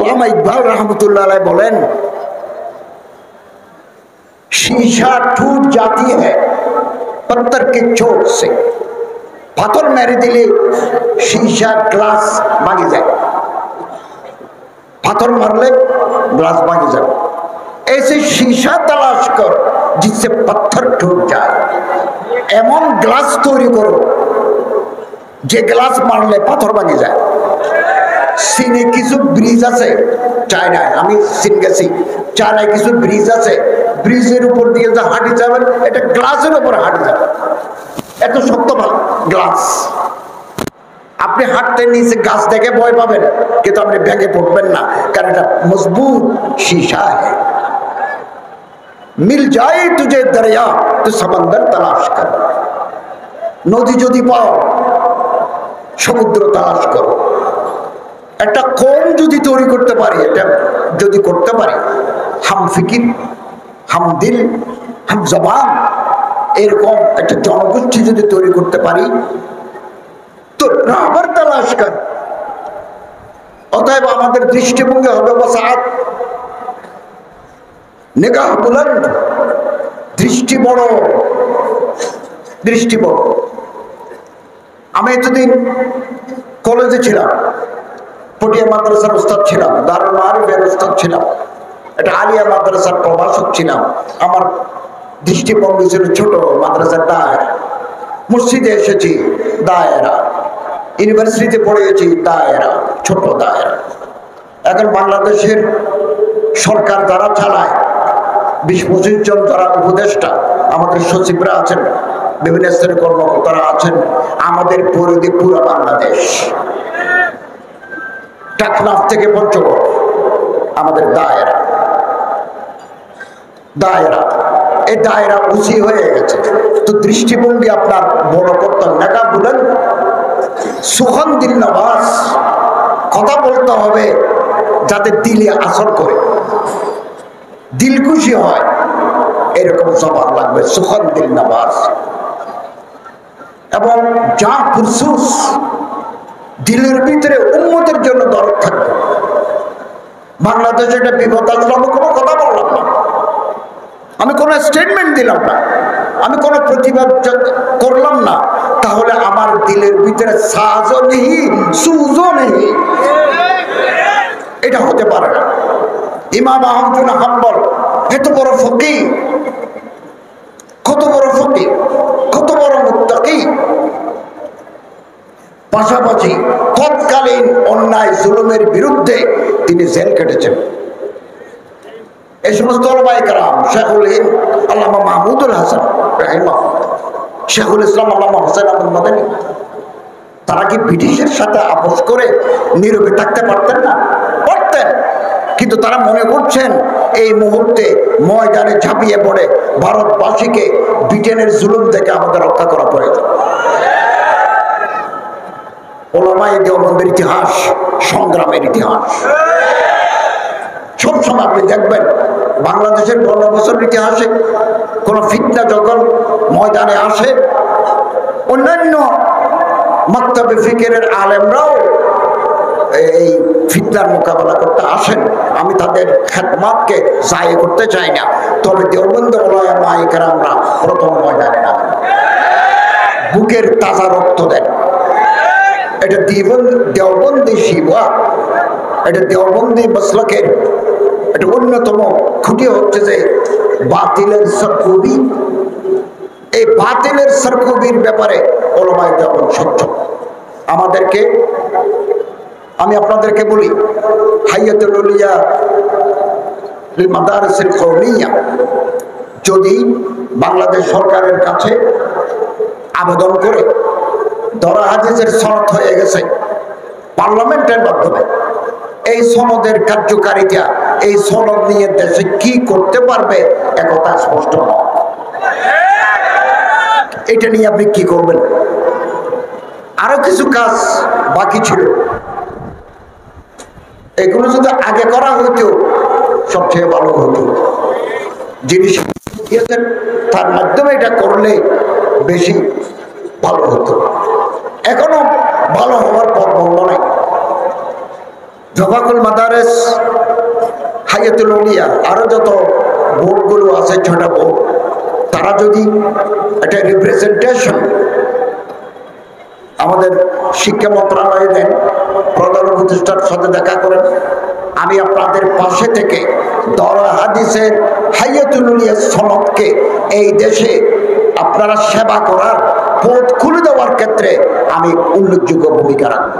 আল্লামা ইকবাল रहमतुल्लाह अलैह बोलें शीशा टूट जाती है पत्थर की चोट से पाथर मेरे दिले शीशा ग्लास भागी जाए पाथर मारले ग्लास भागी जाए ऐसे शीशा तलाश कर जिससे पत्थर टूट जाए एमन ग्लास तैरी करो जे ग्लास मारले पाथर भागी जाए चीने किछु ब्रिज आछे चायनाय आमी चीन गेছি चायनाय किछु ब्रिज आछे ब्रिजेर ऊपर दिए जा हाঁটি যাবেন এটা গ্লাসের উপর হাঁটি যাবে এত শক্ত গ্লাস আপনি হাঁটতে নিচে গাছ দেখে ভয় পাবেন কিন্তু আপনি ভেঙে পড়বেন না কারণ এটা মজবুত शीशा है मिल जाए तुझे दरिया तो समंदर तलाश कर नदी যদি পাও সমুদ্র তালাশ করো একটা কম যদি তৈরি করতে পারি এটা যদি করতে পারি হাম ফিকির হাম দিল হাম জবান এরকম একটা জনগোষ্ঠী যদি তৈরি করতে পারি তো রাহবার তালাশ কর অতএব আমাদের দৃষ্টিভঙ্গি হবে ওয়াসাআত নিগাহ বুলন্দ দৃষ্টি বড় আমি এতদিন কলেজে ছিলাম পটিয়া মাদ্রাসার উস্তাদ ছিলাম দারুল মাআরিফের উস্তাদ ছিলাম এটা আলিয়া মাদ্রাসার প্রভাষক ছিলাম আমার দৃষ্টিভঙ্গি ছিল ছোট মাদ্রাসার দায়রা মসজিদে এসেছি দায়রা ইউনিভার্সিটিতে পড়েছি দায়রা ছোট দায়রা এখন বাংলাদেশের সরকার যারা চালায় 20-25 জন যারা উপদেষ্টা আমাদের সচিবরা আছেন বিভিন্ন স্তরের কর্মকর্তারা আছেন আমাদের পরিধি পুরো বাংলাদেশ টেকনাফ থেকে পঞ্চগড় আমাদের দায়রা এই দায়রা উঁচি হয়ে গেছে তো দৃষ্টিভঙ্গি আপনার বড় করতে নেকা বলেন সুখান দিল নওয়াজ কথা বলতে হবে যাতে দিলে আসর করে দিল খুশি হয় এরকম জবান লাগবে সুখান দিল নওয়াজ এবং যা ফুরসুস দিলের ভিতরে উম্মতের জন্য দরদ থাকবে বাংলাদেশে একটা বিপদ আসলে আমি কোনো কথা বললাম না আমি কোনো স্টেটমেন্ট দিলাম না আমি কোনো প্রতিবাদ করলাম না তাহলে আমার দিলের ভিতরে সাজও নেই সুজও নেই এটা হতে পারে না ইমাম আহমদ বিন হাম্বল এত বড় ফকিহ কত বড় ফকিহ কত বড় মুত্তাকি পাশাপাশি তৎকালীন অন্যায় জুলুমের বিরুদ্ধে তিনি জেল কেটেছেন এই সমস্ত ওলামায়ে কেরাম শেখুল হিন্দ আল্লামা মাহমুদুল হাসান রাহিমাহুল্লাহ শেখুল ইসলাম আল্লামা হোসেন আহমদ মাদানী তারা কি ব্রিটিশের সাথে আপোষ করে নীরবে থাকতে পারতেন না পারতেন কিন্তু তারা মনে করছেন এই মুহূর্তে ময়দানে ঝাঁপিয়ে পড়ে ভারতবাসীকে ব্রিটেনের জুলুম থেকে আমাদের রক্ষা করা প্রয়োজন ওলামায়ে দেওবন্দের ইতিহাস সংগ্রামের ইতিহাস সবসময় আপনি দেখবেন বাংলাদেশের 15 বছরের ইতিহাসে কোন ফিতনা যখন ময়দানে আসে অন্যান্য মাকতাবে ফিকিরের আলেমরাও এই ফিতনার মোকাবেলা করতে আসেন আমি তাদের খেদমতকে জায়ে করতে চাই না তবে দেওবন্দের ওলামায়ে কেরামরা প্রথম ময়দানে নামেন বুকের তাজা রক্ত দেন এটা দেওবন্দি শিবা এটা দেওবন্দি মাসলাকের এটা অন্যতম খুঁটি হচ্ছে যে বাতিলের সরকুবি এই বাতিলের সরকুবির ব্যাপারে ওলামায়ে দেওবন্দ সচ্ছল আমাদেরকে আমি আপনাদেরকে বলি হাইয়াতুল উলিয়া লিল মাদারিসিল কওমিয়া যদি বাংলাদেশ সরকারের কাছে আবেদন করে দরা হাদিসের সনদ হয়ে গেছে পার্লামেন্টের মাধ্যমে এই সনদের কার্যকারিতা এই সনদ নিয়ে দেশে কি করতে পারবে একথা স্পষ্ট নয় এটা নিয়ে আপনি কি করবেন আরো কিছু কাজ বাকি ছিল এগুলো যদি আগে করা হইতো সবচেয়ে ভালো হতো যিনি দিয়েছেন তার মাধ্যমে এটা করলে বেশি ভালো হতো এখনো ভালো হওয়ার পথ বন্ধ নাই জফাকুল মাদারেস, হায়াতুল আউলিয়া, আরো যত বোর্ডগুলো আছে 6টা বোর্ড, তারা যদি একটা রিপ্রেজেন্টেশন আমাদের শিক্ষা মন্ত্রণালয়ে দেন, প্রধান উপদেষ্টার সাথে দেখা করেন, আমি আপনাদের পাশে থেকে দরুল হাদিসের হায়াতুল আউলিয়া সনদকে এই দেশে আপনারা সেবা করার পথ খুলে দেওয়ার ক্ষেত্রে আমি উল্লেখযোগ্য ভূমিকা রাখব।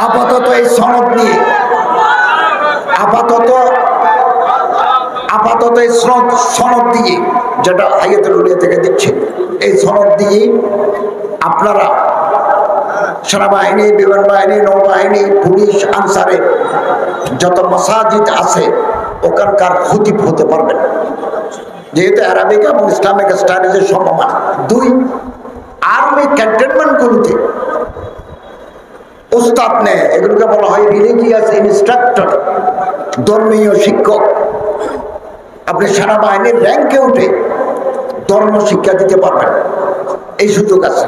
আপাতত এই সনদ নিয়ে আপাতত এই সনদ দিয়ে, যেটা হায়াতুল আউলিয়া থেকে দিচ্ছে, এই সনদ দিয়ে আপনারা সেনাবাহিনী, বিমান বাহিনী, নৌবাহিনী, পুলিশ, আনসারের যত মাসাজিদ আছে ওখানকার খতিব হতে পারবেন, যেহেতু আরবিক এবং ইসলামিক স্টাডিজের সমমান। 2, আর্মি ক্যান্টনমেন্টগুলোতে উস্তাদ নেয়, এগুলোকে বলা হয় রিলিজিয়াস ইনস্ট্রাক্টর, ধর্মীয় শিক্ষক। আপনি সেনাবাহিনীর র্যাঙ্কে উঠে ধর্ম শিক্ষা দিতে পারবেন, এই সুযোগ আছে।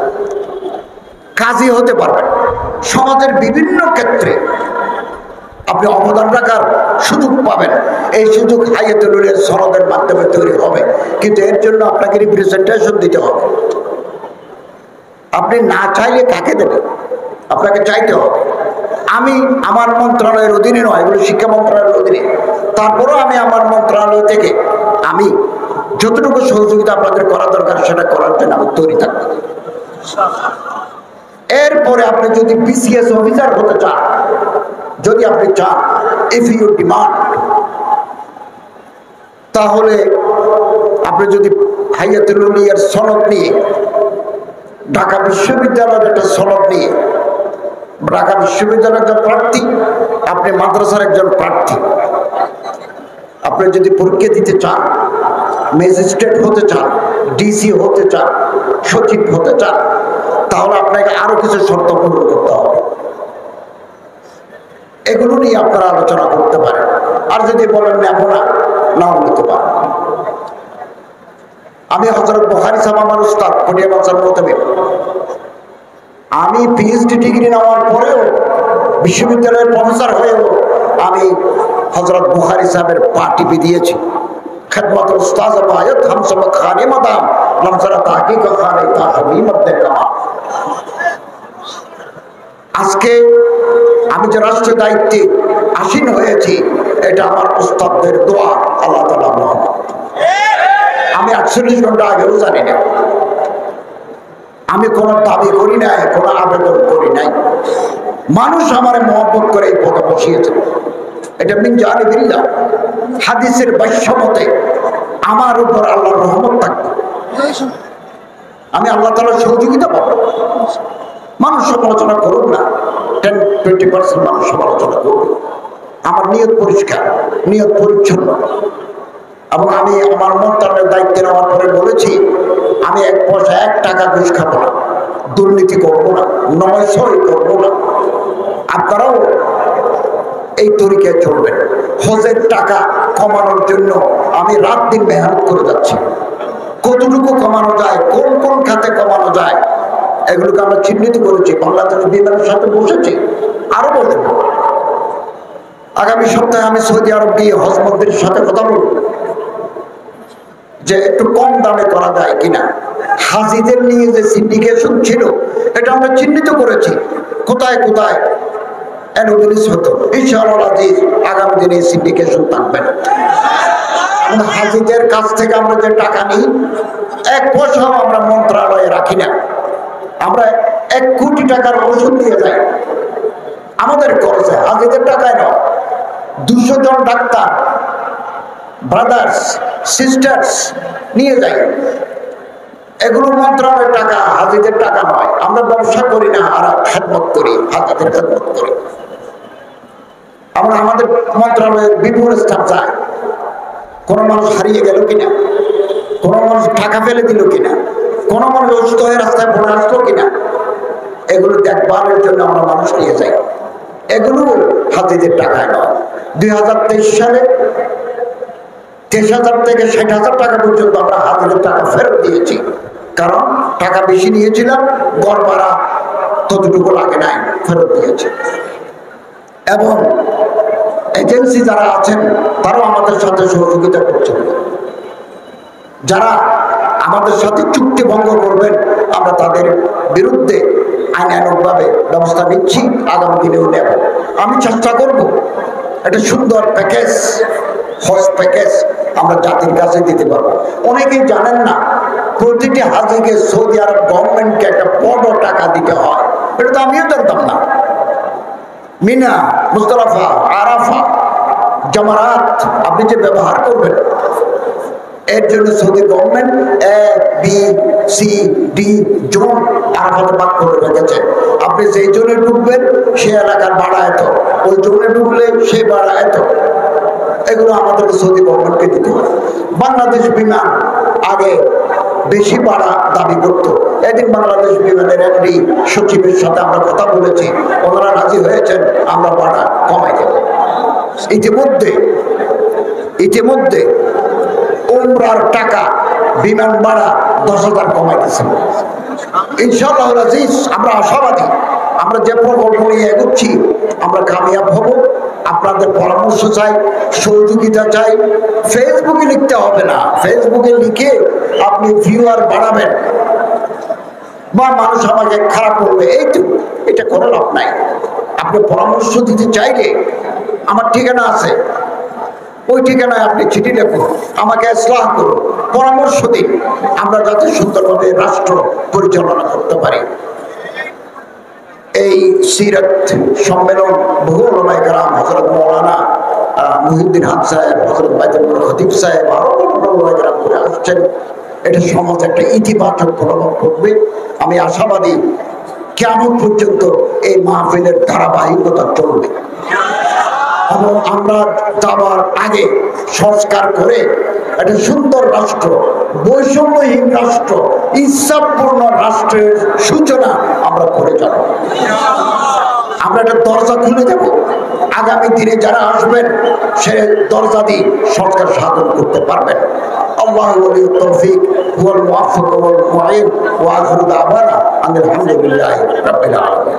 কাজী হতে পারবেন, সমাজের বিভিন্ন ক্ষেত্রে আপনি অবদান রাখার সুযোগ পাবেন। এই সুযোগ হায়াতুল আউলিয়া সনদের মাধ্যমে তৈরি হবে, কিন্তু এর জন্য আপনাকে রিপ্রেজেন্টেশন দিতে হবে। আপনি না চাইলে কাকে দেবেন? আপনাকে চাইতে হবে। আমি আমার মন্ত্রণালয়ের অধীনে নয়, এগুলো শিক্ষা মন্ত্রণালয়ের অধীনে, তারপরেও আমি আমার মন্ত্রণালয় থেকে আমি যতটুকু সহযোগিতা আপনাদের করা দরকার সেটা করার জন্য আমি তৈরি থাকবো। এরপরে আপনি যদি বিসিএস অফিসার হতে চান, যদি আপনি চান, ইফ ইউ ডিমান্ড, তাহলে আপনি যদি হায়াতুল আউলিয়ার সনদ নিয়ে, ঢাকা বিশ্ববিদ্যালয়ের একটা সনদ নিয়ে, ঢাকা বিশ্ববিদ্যালয়ের একজন প্রার্থী, আপনি মাদ্রাসার একজন প্রার্থী, আপনি যদি পরীক্ষা দিতে চান, ম্যাজিস্ট্রেট হতে চান, ডিসি হতে চান, সচিব হতে চান, তাহলে আপনাকে আরো কিছু শর্ত পূরণ করতে হবে। এগুলো নিয়ে আপনারা আলোচনা করতে পারেন। আর যদি বলেন নেব না, নাও নিতে পারেন। আমি হযরত বুখারী সাহেব আমার উস্তাদ, কোটিয়া বাচ্চার মোতাবেক আমি পিএইচডি ডিগ্রি নেওয়ার পরেও, বিশ্ববিদ্যালয়ের প্রফেসর হয়েও আমি হযরত বুখারী সাহেবের পা টিপে দিয়েছি। খেদমত উস্তাদ বায়ত হামসব খানে মাদাম লমসরা তাহকিক খানে তাহমিমত কামা। আজকে আমি যে রাষ্ট্রীয় দায়িত্বে আসীন হয়েছি, এটা আমার উস্তাদদের দোয়া, আল্লাহ তাআলা রহমত। আমি 48 ঘন্টা আগেও জানি না, আমি কোনো দাবি করি নাই, কোনো আবেদন করি নাই, মানুষ আমার মহব্বত করে এই পদে বসিয়েছে। এটা মিন জানিবিল্লাহ, হাদিসের ভাষ্যমতে আমার উপর আল্লাহর রহমত থাকবে, আমি আল্লাহ তাআলার সহযোগিতা পাবো। মানুষ সমালোচনা করুন না, 10-20% মানুষ সমালোচনা করুন। আমার নিয়ত পরিষ্কার, নিয়ত পরিচ্ছন্ন, এবং আমি আমার মন্ত্রণালয়ের দায়িত্ব নেওয়ার পরে বলেছি, আমি 1 পয়সা 1 টাকা ঘুষ খাবো না, দুর্নীতি করবো না, নয়সই করবো না। আপনারাও এই তরিকায় চলবেন। হজের টাকা কমানোর জন্য আমি রাত দিন মেহনত করে যাচ্ছি। কতটুকু কমানো যায়, কোন কোন খাতে কমানো যায়, এগুলোকে আমরা চিহ্নিত করেছি। বাংলাদেশ বিমানের সাথে বসেছি, আরো বসবো। আগামী সপ্তাহে আমি সৌদি আরব গিয়ে হজ মন্ত্রীর সাথে কথা বলব যে একটু কম দামে করা যায় কিনা। হাজিদের নিয়ে যে সিন্ডিকেশন ছিল, এটা আমরা চিহ্নিত করেছি কোথায় কোথায় অ্যানোমালিস হতো। ইনশাআল্লাহ আজিজ আগামী দিনে সিন্ডিকেশন থাকবে না। হাজিদের কাছ থেকে আমরা যে টাকা নিই, 1 পয়সাও আমরা মন্ত্রণালয়ে রাখি না। আমরা 1 কোটি টাকার ওষুধ নিয়ে যাই আমাদের খরচে, হাজিদের টাকায় নয়। 200 জন ডাক্তার, ব্রাদার্স, সিস্টার্স নিয়ে যাই। এগুলো মন্ত্রণালয়ের টাকা, হাজিদের টাকা নয়। আমরা ব্যবসা করি না, আর খেদমত করি, হাজিদের খেদমত করি। আমরা আমাদের মন্ত্রণালয়ের বিপুল স্টাফ যায়। কোনো মানুষ হারিয়ে গেল কিনা, কোনো মানুষ টাকা ফেলে দিল কিনা, কোনো মানুষ অসুস্থ হয়ে রাস্তায় পড়ে আসলো কিনা, এগুলো দেখভালের জন্য আমরা মানুষ নিয়ে যাই। এগুলো হাজিদের টাকায় নয়। 2023 সালে 23,000 থেকে 60,000 টাকা পর্যন্ত আমরা হাজিদের টাকা ফেরত দিয়েছি, কারণ টাকা বেশি নিয়েছিলাম, গড় ভাড়া ততটুকু লাগে নাই, ফেরত দিয়েছি। এবং এজেন্সি যারা আছেন তারাও আমাদের সাথে সহযোগিতা করছেন। যারা আমাদের সাথে চুক্তি ভঙ্গ করবেন আমরা তাদের বিরুদ্ধে আইনানুগভাবে ব্যবস্থা নিচ্ছি, আগামী দিনেও নেব। আমি চেষ্টা করব একটা সুন্দর প্যাকেজ, হজ প্যাকেজ আমরা জাতির কাছে দিতে পারবো। অনেকেই জানেন না প্রতিটি হাজিকে সৌদি আরব গভর্নমেন্টকে একটা বড় টাকা দিতে হয়, এটা তো আমিও জানতাম না। মিনা, মুজদালিফা, আরাফা, জামারাত আপনি যে ব্যবহার করবেন এর জন্য সৌদি গভর্নমেন্ট ABCD জোন আরাফাতে ভাগ করে রেখেছে। আপনি যেই জোনে ঢুকবেন সে এলাকার ভাড়া এত, ওই জোনে ঢুকলে সে ভাড়া এত। এগুলো আমাদেরকে সৌদি গভর্নমেন্টকে দিতে হয়। বাংলাদেশ বিমান আগে বেশি ভাড়া দাবি করত, এদিন বাংলাদেশ বিমানের MD সচিবের সাথে আমরা কথা বলেছি, ওনারা রাজি হয়েছেন আমরা ভাড়া কমাই দেব। ইতিমধ্যে উমরার টাকা বিমান ভাড়া 10,000 কমাই দিয়েছেন। ইনশাআল্লাহ আজিজ আমরা আশাবাদী, আমরা যে প্রকল্প নিয়ে এগোচ্ছি আমরা কামিয়াব হব। আপনাদের পরামর্শ চাই, সহযোগিতা চাই। ফেসবুকে লিখতে হবে না, ফেসবুকে লিখে আপনি ভিউয়ার বাড়াবেন বা মানুষ আমাকে খারাপ করবে এইটুকু, এটা করে লাভ নাই। আপনি পরামর্শ দিতে চাইলে আমার ঠিকানা আছে, ওই ঠিকানায় আপনি চিঠি লিখুন, আমাকে ইসলাহ করুন, পরামর্শ দিন, আমরা যাতে সুন্দরভাবে রাষ্ট্র পরিচালনা করতে পারি। এই সিরাত সম্মেলন বহু ওলামায়ে কেরাম, হযরত মাওলানা মুহিউদ্দিন হাদ সাহেব, হযরত বাইতুল খতিব সাহেব, আরো ওলামায়ে কেরাম করে আসছেন। এটা সমাজ একটা ইতিবাচক প্রভাব করবে। আমি আশাবাদী কিয়ামত পর্যন্ত এই মাহফিলের ধারাবাহিকতা চলবে এবং আমরা যাওয়ার আগে সংস্কার করে একটা সুন্দর রাষ্ট্র, বৈষম্যহীন রাষ্ট্র, ইনসাফপূর্ণ রাষ্ট্রের সূচনা আমরা করে যাব। আমরা একটা দরজা খুলে দেব, আগামী দিনে যারা আসবেন সে দরজা দিয়ে সংস্কার সাধন করতে পারবেন। আল্লাহু ওয়ালিয়ুত তৌফিক ওয়াল মুওয়াফফিক ওয়াল মুঈন ওয়া আখিরু দাওয়ানা আলহামদুলিল্লাহি রাব্বিল আলামিন।